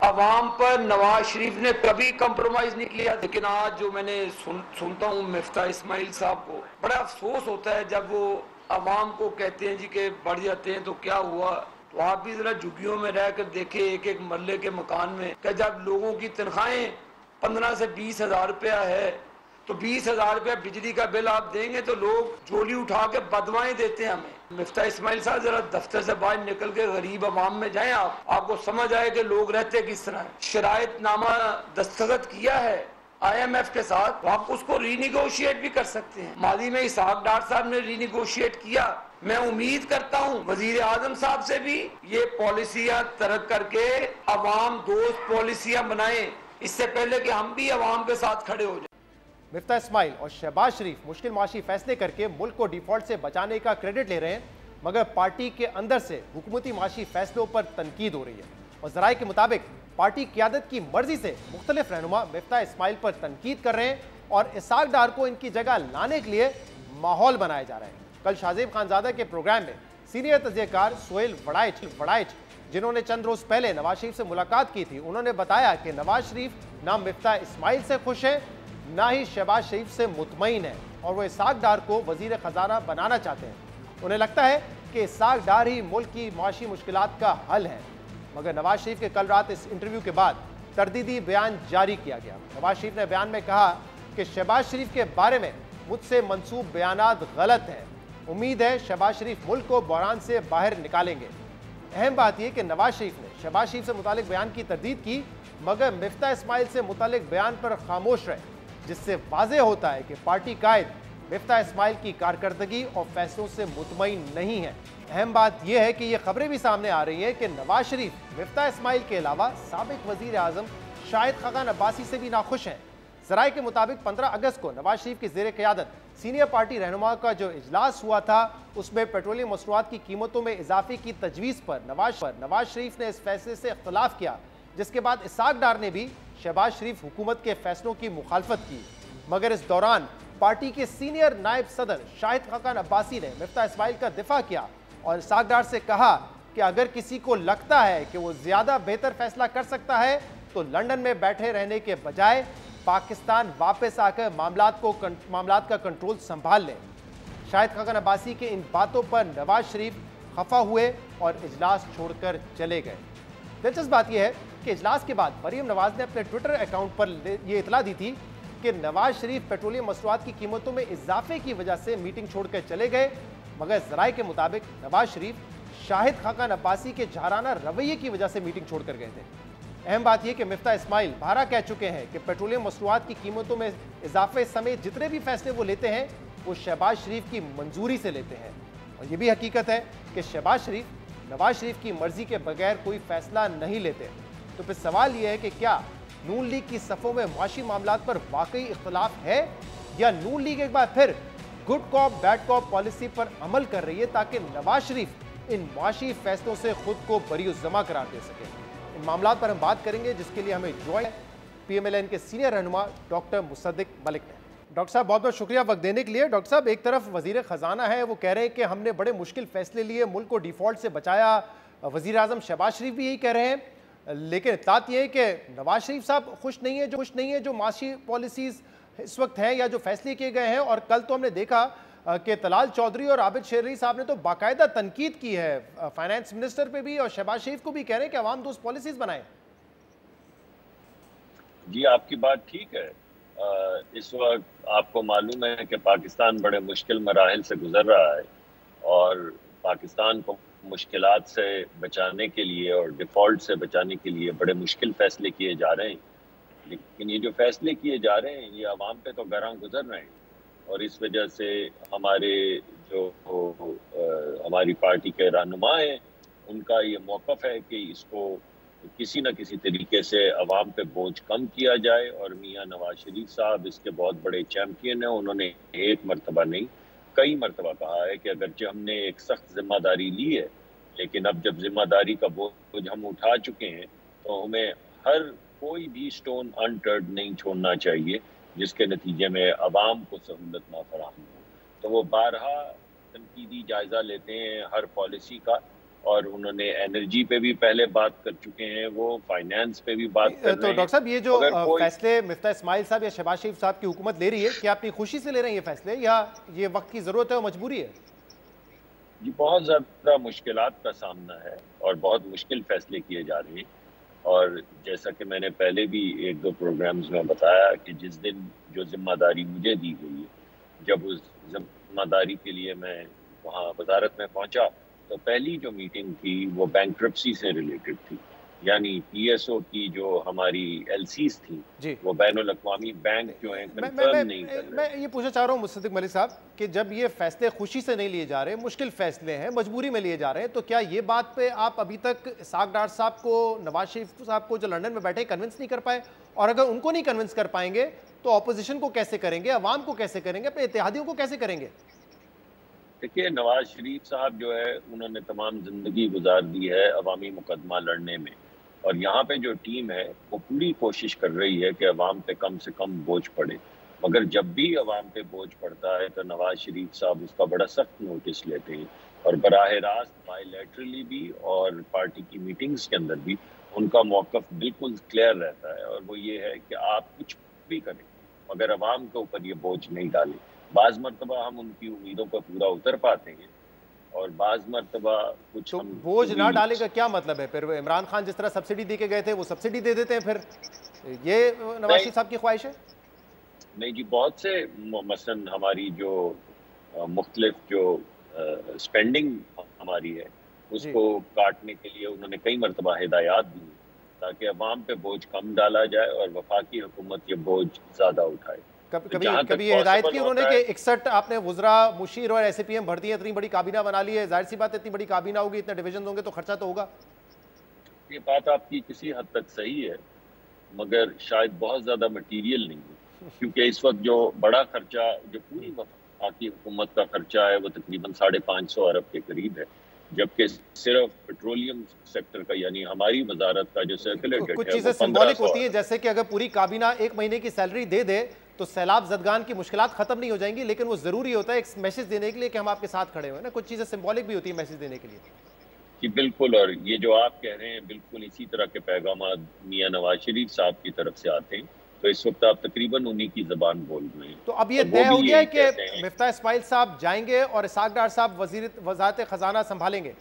अवाम पर नवाज शरीफ ने कभी कंप्रोमाइज नहीं किया, लेकिन आज जो मैंने सुनता हूँ मिफ्ता इस्माइल साहब को, बड़ा अफसोस होता है जब वो अवाम को कहते हैं जी के बढ़ जाते हैं तो क्या हुआ। तो आप भी जरा झुग्गियों में रह कर देखे, एक एक मरले के मकान में, कि जब लोगों की तनख्वाहें 15 से 20 हजार रुपया है तो 20 हजार रुपया बिजली का बिल आप देंगे तो लोग झोली उठा के बदवाएं देते हैं हमें। मिफ्ता इस्माइल साहब जरा दफ्तर से बाहर निकल के गरीब अवाम में जाएं, आपको समझ आए कि लोग रहते किस तरह। शराइत नामा दस्तखत किया है IMF के साथ, तो आप उसको रीनिगोशिएट भी कर सकते हैं। मादी में इसाक डार साहब ने रीनिगोशिएट किया। मैं उम्मीद करता हूँ वजीर आजम साहब से भी ये पॉलिसियां तरक करके अवाम दोस्त पॉलिसियां बनाएं, इससे पहले कि हम भी अवाम के साथ खड़े हो जाए। मिफ्ता इस्माइल और शहबाज शरीफ मुश्किल माशी फैसले करके मुल्क को डिफॉल्ट से बचाने का क्रेडिट ले रहे हैं, मगर पार्टी के अंदर से हुकूमती माशी फैसलों पर तनकीद हो रही है और ज़राए के मुताबिक पार्टी क़ियादत की मर्जी से मुख्तलिफ रहनुमा मिफ्ता इस्माइल पर तनकीद कर रहे हैं और इसाक डार को इनकी जगह लाने के लिए माहौल बनाया जा रहा है। कल शाहजेब खानजादा के प्रोग्राम में सीनियर तजज़ियाकार सोहेल वड़ाइच जिन्होंने चंद रोज पहले नवाज शरीफ से मुलाकात की थी, उन्होंने बताया कि नवाज शरीफ ना मिफ्ता इस्माइल से खुश है, ना ही शहबाज शरीफ से मुतमईन है और वो इसाक डार को वजीर खजाना बनाना चाहते हैं। उन्हें लगता है कि इसाक डार ही मुल्क की मुआशी मुश्किलात का हल है। मगर नवाज शरीफ के कल रात इस इंटरव्यू के बाद तरदीदी बयान जारी किया गया। नवाज शरीफ ने बयान में कहा कि शहबाज शरीफ के बारे में मुझसे मंसूब बयानात गलत हैं। उम्मीद है शहबाज शरीफ मुल्क को बहरान से बाहर निकालेंगे। अहम बात यह कि नवाज शरीफ ने शहबाज शरीफ से मुतालिक बयान की तरदीद की, मगर मिफ्ता इस्माइल से मुतालिक बयान पर खामोश रहे, जिससे वाज़ेह होता है कि पार्टी कायद मिफ्ता इस्माइल की कारकर्दगी और फैसलों से मुतमईन नहीं है। अहम बात यह है कि ये खबरें भी सामने आ रही हैं कि नवाज शरीफ मिफ्ता इस्माइल के अलावा साबिक वजीर आजम शाहिद खाकान अब्बासी से भी नाखुश हैं। जराये के मुताबिक 15 अगस्त को नवाज शरीफ की ज़ेर क़यादत सीनियर पार्टी रहनुमा का जो इजलास हुआ था, उसमें पेट्रोलियम मसनूआत की कीमतों में इजाफे की तजवीज़ पर नवाज शरीफ ने इस फैसले से इख्तलाफ किया, जिसके बाद इसाक डार ने भी शहबाज शरीफ हुकूमत के फैसलों की मुखालफत की। मगर इस दौरान पार्टी के सीनियर नायब सदर शाहिद खाकान अब्बासी ने मिफ्ता इस्माइल का दिफा किया और इसाक डार से कहा कि अगर किसी को लगता है कि वो ज़्यादा बेहतर फैसला कर सकता है तो लंदन में बैठे रहने के बजाय पाकिस्तान वापस आकर मामलात का कंट्रोल संभाल लें। शाहिद खाकान अब्बासी के इन बातों पर नवाज शरीफ खफा हुए और इजलास छोड़कर चले गए। दिलचस्प बात यह है कि इजलास के बाद मरीम नवाज ने अपने ट्विटर अकाउंट पर यह इतला दी थी कि नवाज शरीफ पेट्रोलियम मसनूआत की कीमतों में इजाफे की वजह से मीटिंग छोड़कर चले गए। मगर जराये के मुताबिक नवाज शरीफ शाहिद खाकान अब्बासी के जहराना रवैये की वजह से मीटिंग छोड़कर गए थे। अहम बात यह कि मिफ्ता इस्माइल बारहा कह चुके हैं कि पेट्रोलियम मसनूआत की कीमतों में इजाफे समेत जितने भी फैसले वो लेते हैं वो शहबाज शरीफ की मंजूरी से लेते हैं। और ये भी हकीकत है कि शहबाज शरीफ नवाज शरीफ की मर्जी के बगैर कोई फैसला नहीं लेते। तो फिर सवाल यह है कि क्या नून लीग की सफ़ों में मुआशी मामलात पर वाकई इख्तलाफ है या नून लीग एक बार फिर good cop bad cop policy पर अमल कर रही है ताकि नवाज शरीफ इन मुआशी फैसलों से खुद को बरीउज़्ज़मा करार दे सके। इन मामलात पर हम बात करेंगे, जिसके लिए हमें ज्वाइन PMLN के सीनियर रहनुमा डॉक्टर मुसद्दिक मलिक ने। डॉक्टर साहब बहुत बहुत शुक्रिया वक्त देने के लिए। डॉक्टर साहब, एक तरफ वजीर ख़जाना है, वो कह रहे हैं कि हमने बड़े मुश्किल फैसले लिए, मुल्क को डिफ़ॉल्ट से बचाया। वज़ीर आज़म शहबाज शरीफ भी यही कह रहे हैं, लेकिन इत्तलात ये है कि नवाज शरीफ साहब खुश नहीं है जो माशी पॉलिसीज़ इस वक्त हैं या जो फैसले किए गए हैं। और कल तो हमने देखा कि तलाल चौधरी और आबिद शेररी साहब ने तो बाकायदा तनकीद की है फाइनेंस मिनिस्टर पे भी, और शहबाज शरीफ को भी कह रहे हैं कि अवाम दोस्त पॉलिसीज बनाएं। जी, आपकी बात ठीक है। इस वक्त आपको मालूम है कि पाकिस्तान बड़े मुश्किल मराहिल से गुजर रहा है और पाकिस्तान को मुश्किलात से बचाने के लिए और डिफ़ॉल्ट से बचाने के लिए बड़े मुश्किल फैसले किए जा रहे हैं। लेकिन ये जो फैसले किए जा रहे हैं ये अवाम पे तो गरां गुजर रहे हैं, और इस वजह से हमारे जो हमारी पार्टी के रहनुमा हैं उनका ये मौक़िफ़ है कि इसको किसी न किसी तरीके से अवाम पे बोझ कम किया जाए। और मियाँ नवाज शरीफ साहब इसके बहुत बड़े चैम्पियन हैं। उन्होंने एक मरतबा नहीं कई मरतबा कहा है कि अगरचे हमने एक सख्त जिम्मेदारी ली है, लेकिन अब जब जिम्मेदारी का बोझ हम उठा चुके हैं तो हमें हर कोई भी स्टोन अनटर्ड नहीं छोड़ना चाहिए जिसके नतीजे में अवाम को सहूलत ना फराहम हो। तो वो बारहा तनकीदी जायज़ा लेते हैं हर पॉलिसी का, और उन्होंने एनर्जी पे भी पहले बात कर चुके हैं, वो फाइनेंस पे भी बात कर रहे हैं। तो डॉक्टर साहब, ये जो फैसले मिफ्ता इस्माइल साहब या शहबाज शरीफ साहब की हुकूमत ले रही है, क्या अपनी खुशी से ले रहे हैं ये फैसले या ये वक्त की ज़रूरत है और मजबूरी है? जी, बहुत ज़्यादा मुश्किलात का सामना है और बहुत मुश्किल फैसले किए जा रहे हैं। और जैसा कि मैंने पहले भी एक दो प्रोग्राम्स में बताया कि जिस दिन जो जिम्मेदारी मुझे दी गई है, जब उस जिम्मेदारी के लिए मैं वहाँ वजारत में पहुँचा तो पहली जो मीटिंग थी वो बैंक्रप्सी से रिलेटेड थी, यानी PSO की जो हमारी LCs थी वो बैनुल अक़वामी बैंक जो है कंफर्म नहीं कर रहे। मैं ये पूछना चाह रहा हूँ मुसद्दिक मलिक साहब कि जब ये फैसले खुशी से नहीं लिए जा रहे, मुश्किल फैसले हैं, मजबूरी में लिए जा रहे हैं, तो क्या ये बात पे आप अभी तक इसाक डार साहब को, नवाज शरीफ साहब को जो लंदन में बैठे, कन्विंस नहीं कर पाए? और अगर उनको नहीं कन्विंस कर पाएंगे तो अपोजिशन को कैसे करेंगे, अवाम को कैसे करेंगे, अपने इत्तेहादियों को कैसे करेंगे? देखिए, नवाज शरीफ साहब जो है उन्होंने तमाम ज़िंदगी गुजार दी है अवामी मुकदमा लड़ने में, और यहाँ पे जो टीम है वो पूरी कोशिश कर रही है कि अवाम पे कम से कम बोझ पड़े। मगर जब भी अवाम पे बोझ पड़ता है तो नवाज शरीफ साहब उसका बड़ा सख्त नोटिस लेते हैं, और बराह रास्त बायलैटरली भी और पार्टी की मीटिंग्स के अंदर भी उनका मौक़िफ़ बिल्कुल क्लियर रहता है, और वो ये है कि आप कुछ भी करें मगर अवाम के ऊपर ये बोझ नहीं डालें। बाज़ मरतबा हम उनकी उम्मीदों पर पूरा उतर पाते हैं और बाज़ मरतबा कुछ तो बोझ ना डाले का क्या मतलब है? फिर इमरान खान जिस तरह सब्सिडी दे के गए थे वो सब्सिडी दे देते हैं, फिर ये नवाज शरीफ साहब की ख्वाहिश है? नहीं जी, बहुत से मसलन हमारी जो मुख्तलिफ जो स्पेंडिंग हमारी है उसको काटने के लिए उन्होंने कई मरतबा हिदायत दी ताकि अवाम पे बोझ कम डाला जाए और वफाकी हुकूमत ये बोझ ज़्यादा उठाए। कभी ये हिदायत की उन्होंने कि 61 आपने वुज़रा, मुशीर और SAPM भर दिए, इतनी बड़ी काबीना बना ली है, जाहिर सी बात है इतनी बड़ी काबीना होगी, इतने डिवीजन होंगे तो खर्चा तो होगा। ये बात आपकी किसी हद तक सही है, मगर शायद बहुत ज्यादा मटीरियल नहीं है, क्योंकि इस वक्त जो बड़ा खर्चा, जो पूरी वफाकी हुकूमत का खर्चा है वो तकरीबन 550 अरब के करीब है, जबकि सिर्फ पेट्रोलियम सेक्टर का यानी हमारी वजारत का जो सर्कुलेटेड कुछ चीजें सिंबॉलिक होती है, जैसे कि अगर पूरी काबीना 1 महीने की सैलरी दे दे तो सैलाब जदगान की मुश्किलात खत्म नहीं हो जाएंगी, लेकिन वो जरूरी होता है एक मैसेज देने के लिए कि हम आपके साथ खड़े हुए हैं ना, कुछ चीजें सिंबॉलिक भी होती है मैसेज देने के लिए। कि बिल्कुल, और ये जो आप कह रहे हैं बिल्कुल इसी तरह के पैगाम मियां नवाज शरीफ साहब की तरफ से आते हैं, तो इस वक्त आप तकरीबन उन्हीं की जबान बोल रहे हैं। तो अब ये तय हो गया है कि मिफ्ताह इस्माइल साहब जाएंगे और इसहाक डार साहब वज़ारत खजाना संभालेंगे?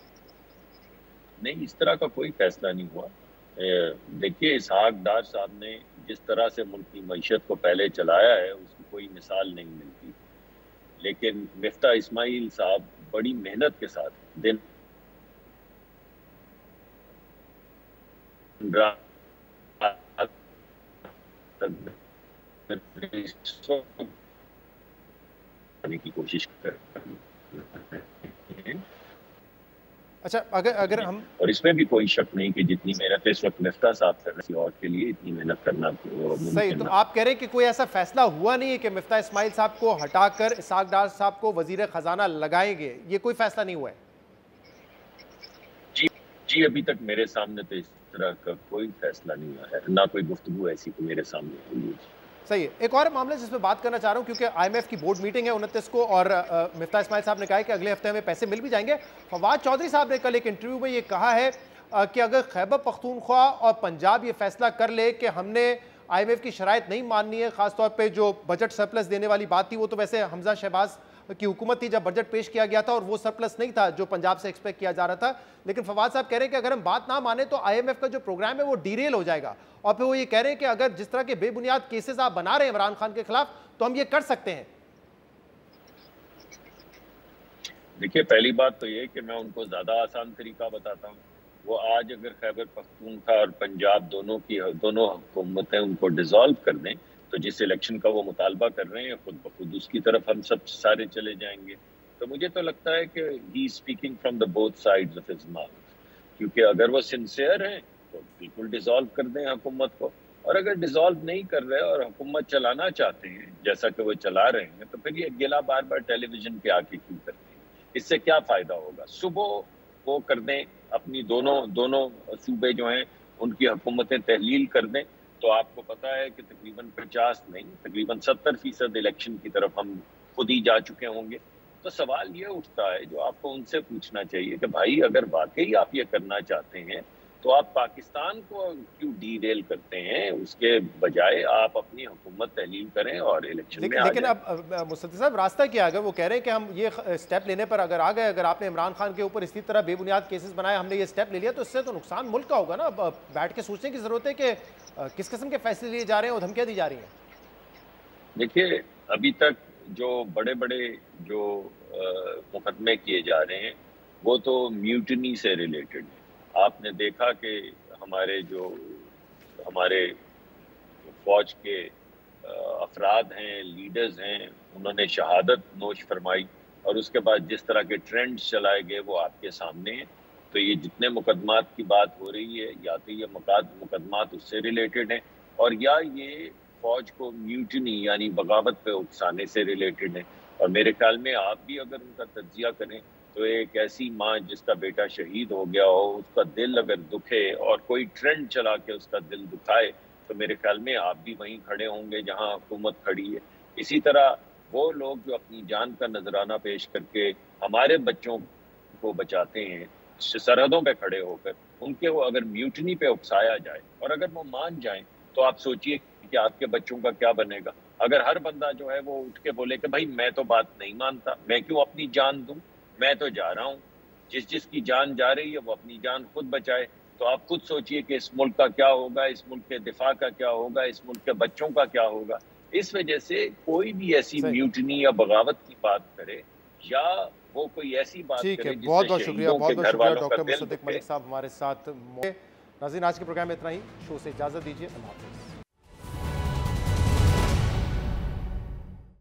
नहीं, इस तरह का कोई फैसला नहीं हुआ। देखिए, इसहाक डार साहब ने जिस तरह से मुल्क की मईशत को पहले चलाया है उसकी कोई मिसाल नहीं मिलती, लेकिन मिफ्ताह इस्माइल साहब बड़ी मेहनत के साथ दिन की कोशिश कर। अच्छा, अगर हम, और इसमें भी कोई शक नहीं कि जितनी मेहनत इस वक्त मिफ्ताह साहब कर रहे हैं और के लिए इतनी मेहनत करना सही। तो आप कह रहे हैं कि कोई ऐसा फैसला हुआ नहीं है कि मिफ्ताह इस्माइल साहब को हटाकर इसहाक डार साहब को वजीर खजाना लगाएंगे, ये कोई फैसला नहीं हुआ है? जी, अभी तक मेरे सामने तो इस तरह का कोई फैसला नहीं हुआ है, ना कोई गुफ्तगू ऐसी को मेरे सामने हुई है। सही है। एक और मामला जिसमें बात करना चाह रहा हूं, क्योंकि IMF की बोर्ड मीटिंग है 29 को और मिफ्ताह इस्माइल साहब ने कहा है कि अगले हफ्ते हमें पैसे मिल भी जाएंगे। फवाद चौधरी साहब ने कल एक इंटरव्यू में ये कहा है कि अगर खैबर पख्तूनख्वा और पंजाब ये फैसला कर ले कि हमने IMF की शराइत नहीं माननी है, खासतौर पर जो बजट सरप्लस देने वाली बात थी, वो तो वैसे हमजा शहबाज की हुकूमत थी जब बजट पेश किया गया था और वो सरप्लस नहीं था जो पंजाब से एक्सपेक्ट किया जा रहा था, लेकिन फवाद साहब कह रहे हैं कि अगर हम बात ना माने तो IMF का जो प्रोग्राम है वो डीरेल हो जाएगा। और फिर वो ये कह रहे हैं कि अगर जिस तरह के बेबुनियाद केसेस आप बना रहे हैं इमरान खान के खिलाफ तो हम ये कर सकते हैं। देखिए, पहली बात तो ये कि मैं उनको ज्यादा आसान तरीका बताता हूँ। वो आज अगर खैबर पख्तूनख्वा और पंजाब दोनों हुकूमतें उनको डिसॉल्व कर दें तो जिस इलेक्शन का वो मुतालबा कर रहे हैं खुद ब खुद उसकी तरफ हम सब सारे चले जाएंगे। तो मुझे तो लगता है कि he speaking from the both sides of his mouth, क्योंकि अगर वो सिंसियर हैं तो बिल्कुल डिसॉल्व कर दें हुकूमत को, और अगर डिसॉल्व नहीं कर रहे और हुकूमत चलाना चाहते हैं जैसा कि वो चला रहे हैं तो फिर ये गिला बार बार टेलीविजन पे आके क्यों करते हैं? इससे क्या फायदा होगा? सुबह वो कर दें, अपनी दोनों सूबे जो हैं उनकी हुकूमतें तहलील कर दें, तो आपको पता है कि तकरीबन 50 नहीं तकरीबन 70% इलेक्शन की तरफ हम खुद ही जा चुके होंगे। तो सवाल ये उठता है जो आपको उनसे पूछना चाहिए कि भाई अगर वाकई आप ये करना चाहते हैं तो आप पाकिस्तान को क्यों डीरेल करते हैं? उसके बजाय आप अपनी हुकूमत तहलील करें और इलेक्शन में आ लेकिन अब मुस्तफी साहब रास्ता क्या? अगर वो कह रहे हैं कि हम ये स्टेप लेने पर अगर आ गए, अगर आपने इमरान खान के ऊपर इसी तरह बेबुनियाद केसेस बनाए, हमने ये स्टेप ले लिया, तो इससे तो नुकसान मुल्क का होगा ना। अब बैठ के सोचने की जरूरत है कि किस किस्म के फैसले लिए जा रहे हैं और धमकियां दी जा रही हैं। देखिए, अभी तक जो बड़े बड़े जो मुकदमे किए जा रहे हैं वो तो म्यूटनी से रिलेटेड है। आपने देखा कि हमारे फौज के अफराद हैं, लीडर्स हैं, उन्होंने शहादत नोश फरमाई और उसके बाद जिस तरह के ट्रेंड्स चलाए गए वो आपके सामने हैं। तो ये जितने मुकदमात की बात हो रही है या तो ये मुकदमात उससे रिलेटेड हैं और या ये फौज को म्यूटनी यानी बगावत पे उकसाने से रिलेटेड है। और मेरे ख्याल में आप भी अगर उनका तज्जिया करें तो एक ऐसी माँ जिसका बेटा शहीद हो गया हो, उसका दिल अगर दुखे और कोई ट्रेंड चला के उसका दिल दुखाए तो मेरे ख्याल में आप भी वहीं खड़े होंगे जहां हुकूमत खड़ी है। इसी तरह वो लोग जो अपनी जान का नजराना पेश करके हमारे बच्चों को बचाते हैं सरहदों पे खड़े होकर, उनके वो अगर म्यूटनी पे उकसाया जाए और अगर वो मान जाए तो आप सोचिए कि आपके बच्चों का क्या बनेगा। अगर हर बंदा जो है वो उठ के बोले कि भाई मैं तो बात नहीं मानता, मैं क्यों अपनी जान दूं, मैं तो जा रहा हूँ, जिसकी जान जा रही है वो अपनी जान खुद बचाए, तो आप खुद सोचिए कि इस मुल्क का क्या होगा, इस मुल्क के दिफा का क्या होगा, इस मुल्क के बच्चों का क्या होगा। इस वजह से कोई भी ऐसी म्यूटनी या बगावत की बात करे या वो कोई ऐसी बात करे जिससे बहुत बहुत शुक्रिया डॉक्टर मुसद्दिक मलिक साहब हमारे साथ। नाज़रीन, आज के प्रोग्राम में इतना ही। शो से इजाजत दीजिए। अल्लाह हाफ़िज़।